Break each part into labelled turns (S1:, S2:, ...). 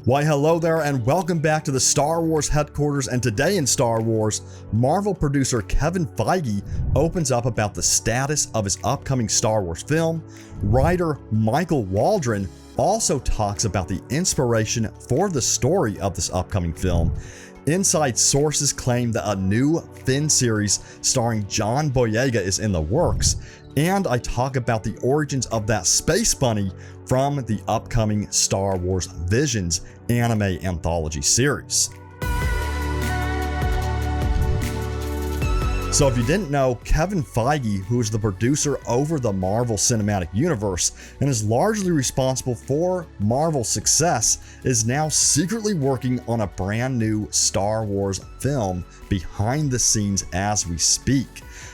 S1: Why hello there and welcome back to the Star Wars headquarters, and today in Star Wars, Marvel producer Kevin Feige opens up about the status of his upcoming Star Wars film. Writer Michael Waldron also talks about the inspiration for the story of this upcoming film. Inside sources claim that a new Finn series starring John Boyega is in the works, and I talk about the origins of that space bunny from the upcoming Star Wars Visions anime anthology series. So if you didn't know, Kevin Feige, who is the producer over the Marvel Cinematic Universe and is largely responsible for Marvel's success, is now secretly working on a brand new Star Wars film behind the scenes as we speak.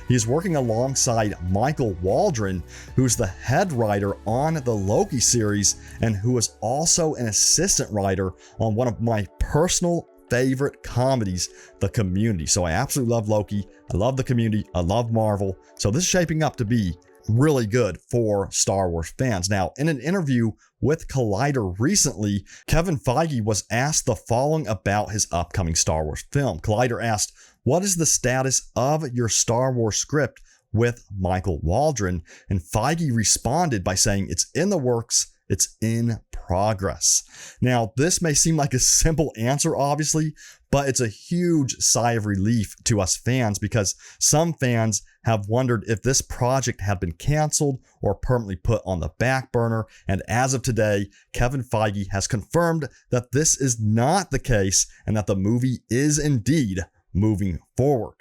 S1: He is working alongside Michael Waldron, who's the head writer on the Loki series and who is also an assistant writer on one of my personal favorite comedies, The Community. So I absolutely love Loki, I love The Community, I love Marvel. So this is shaping up to be really good for Star Wars fans. Now, in an interview with Collider recently, Kevin Feige was asked the following about his upcoming Star Wars film. Collider asked, "What is the status of your Star Wars script with Michael Waldron?" And Feige responded by saying, "It's in the works, it's in progress." Now, this may seem like a simple answer, obviously, but it's a huge sigh of relief to us fans because some fans have wondered if this project had been canceled or permanently put on the back burner. And as of today, Kevin Feige has confirmed that this is not the case and that the movie is indeed moving forward.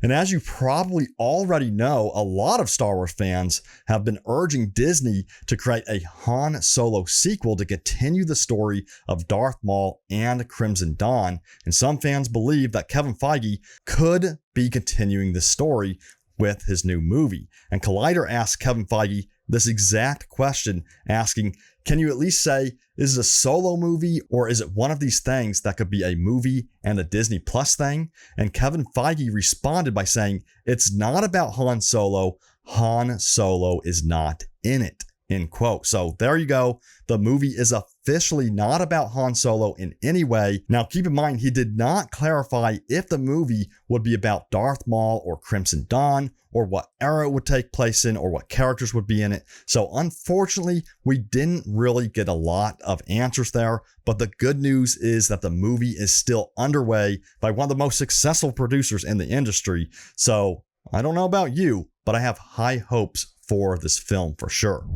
S1: And as you probably already know, a lot of Star Wars fans have been urging Disney to create a Han Solo sequel to continue the story of Darth Maul and Crimson Dawn. And some fans believe that Kevin Feige could be continuing this story with his new movie. And Collider asked Kevin Feige this exact question, asking, "Can you at least say, is it a Solo movie or is it one of these things that could be a movie and a Disney Plus thing?" And Kevin Feige responded by saying, "It's not about Han Solo. Han Solo is not in it." End quote. So there you go. The movie is officially not about Han Solo in any way. Now keep in mind, he did not clarify if the movie would be about Darth Maul or Crimson Dawn, or what era it would take place in, or what characters would be in it. So unfortunately, we didn't really get a lot of answers there, but the good news is that the movie is still underway by one of the most successful producers in the industry. So I don't know about you, but I have high hopes for this film for sure.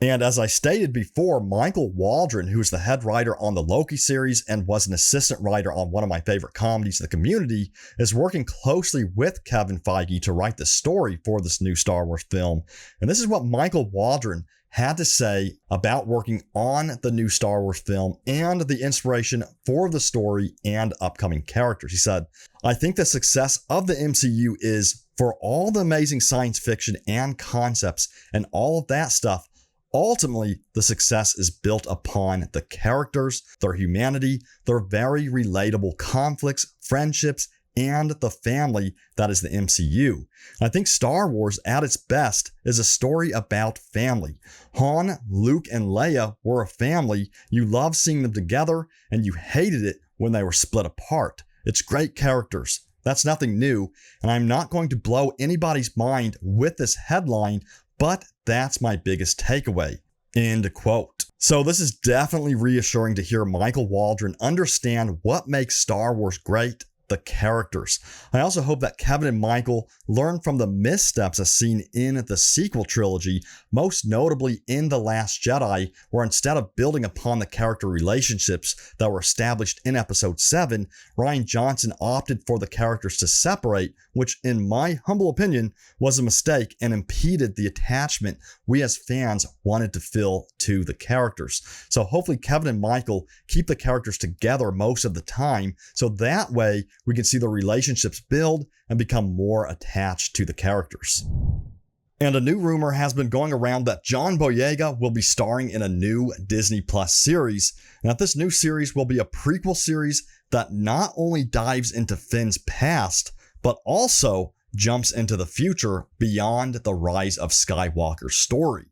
S1: And as I stated before, Michael Waldron, who's the head writer on the Loki series and was an assistant writer on one of my favorite comedies, The Community, is working closely with Kevin Feige to write the story for this new Star Wars film. And this is what Michael Waldron had to say about working on the new Star Wars film and the inspiration for the story and upcoming characters. He said, "I think the success of the MCU is, for all the amazing science fiction and concepts and all of that stuff, ultimately, the success is built upon the characters, their humanity, their very relatable conflicts, friendships, and the family that is the MCU. I think Star Wars at its best is a story about family. Han, Luke, and Leia were a family. You loved seeing them together, and you hated it when they were split apart. It's great characters. That's nothing new, and I'm not going to blow anybody's mind with this headline, but that's my biggest takeaway." End quote. So this is definitely reassuring to hear Michael Waldron understand what makes Star Wars great: the characters. I also hope that Kevin and Michael learn from the missteps as seen in the sequel trilogy, most notably in The Last Jedi, where instead of building upon the character relationships that were established in Episode 7, Rian Johnson opted for the characters to separate, which in my humble opinion was a mistake and impeded the attachment we as fans wanted to feel to the characters. So hopefully Kevin and Michael keep the characters together most of the time, so that way we can see the relationships build and become more attached to the characters. And a new rumor has been going around that John Boyega will be starring in a new Disney Plus series, and that this new series will be a prequel series that not only dives into Finn's past, but also jumps into the future beyond the Rise of Skywalker story.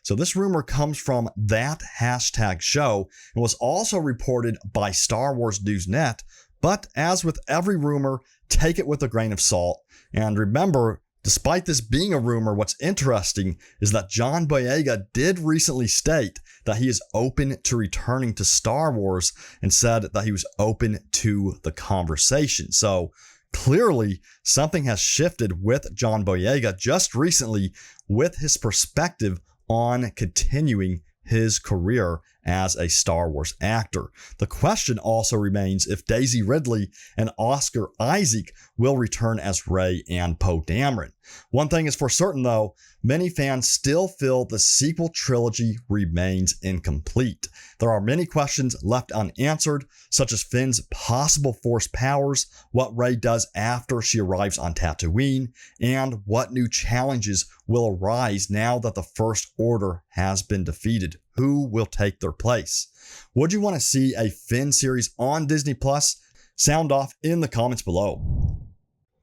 S1: So this rumor comes from that hashtag show and was also reported by Star Wars News Net. But as with every rumor, take it with a grain of salt. And remember, despite this being a rumor, what's interesting is that John Boyega did recently state that he is open to returning to Star Wars and said that he was open to the conversation. So clearly, something has shifted with John Boyega just recently with his perspective on continuing his career as a Star Wars actor. The question also remains if Daisy Ridley and Oscar Isaac will return as Rey and Poe Dameron. One thing is for certain though, many fans still feel the sequel trilogy remains incomplete. There are many questions left unanswered, such as Finn's possible Force powers, what Rey does after she arrives on Tatooine, and what new challenges will arise now that the First Order has been defeated. Who will take their place? Would you want to see a Finn series on Disney Plus? Sound off in the comments below.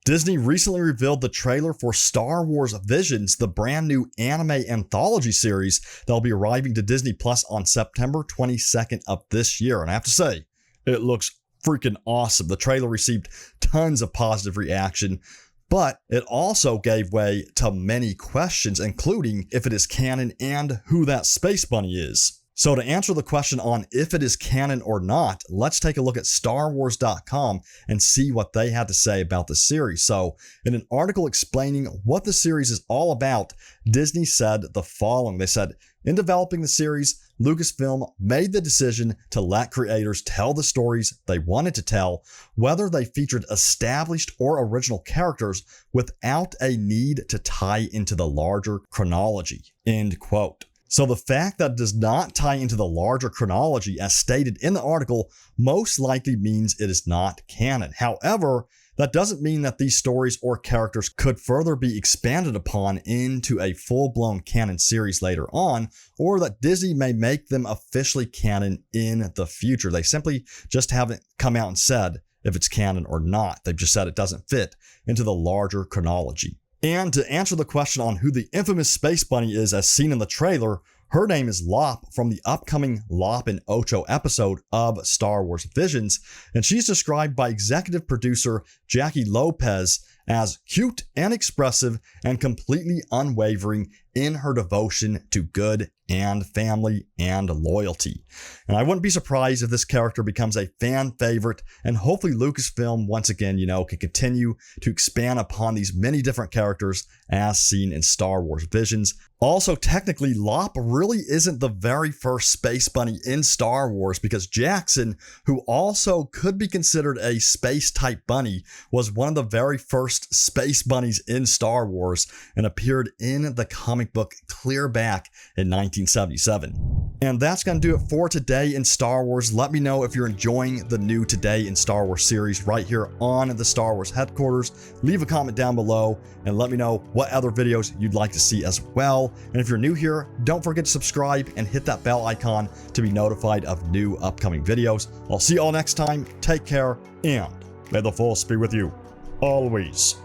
S1: Disney recently revealed the trailer for Star Wars Visions, the brand new anime anthology series that will be arriving to Disney Plus on September 22nd of this year. And I have to say, it looks freaking awesome. The trailer received tons of positive reaction, but it also gave way to many questions, including if it is canon and who that space bunny is. So to answer the question on if it is canon or not, let's take a look at StarWars.com and see what they had to say about the series. So in an article explaining what the series is all about, Disney said the following. They said, in developing the series, Lucasfilm made the decision to let creators tell the stories they wanted to tell, whether they featured established or original characters, without a need to tie into the larger chronology. End quote. So the fact that it does not tie into the larger chronology as stated in the article most likely means it is not canon. However, that doesn't mean that these stories or characters could further be expanded upon into a full-blown canon series later on, or that Disney may make them officially canon in the future. They simply just haven't come out and said if it's canon or not. They've just said it doesn't fit into the larger chronology. And to answer the question on who the infamous Space Bunny is as seen in the trailer, her name is Lop from the upcoming Lop and Ocho episode of Star Wars Visions, and she's described by executive producer Jackie Lopez as cute and expressive and completely unwavering in her devotion to good and family and loyalty. And I wouldn't be surprised if this character becomes a fan favorite, and hopefully Lucasfilm once again, can continue to expand upon these many different characters as seen in Star Wars Visions. Also, technically, Lop really isn't the very first space bunny in Star Wars, because Jackson, who also could be considered a space-type bunny, was one of the very first space bunnies in Star Wars and appeared in the comic book clear back in 1977. And that's going to do it for today in Star Wars. Let me know if you're enjoying the new Today in Star Wars series right here on the Star Wars headquarters. Leave a comment down below and let me know what other videos you'd like to see as well. And if you're new here, don't forget to subscribe and hit that bell icon to be notified of new upcoming videos. I'll see you all next time. Take care, and may the Force be with you always.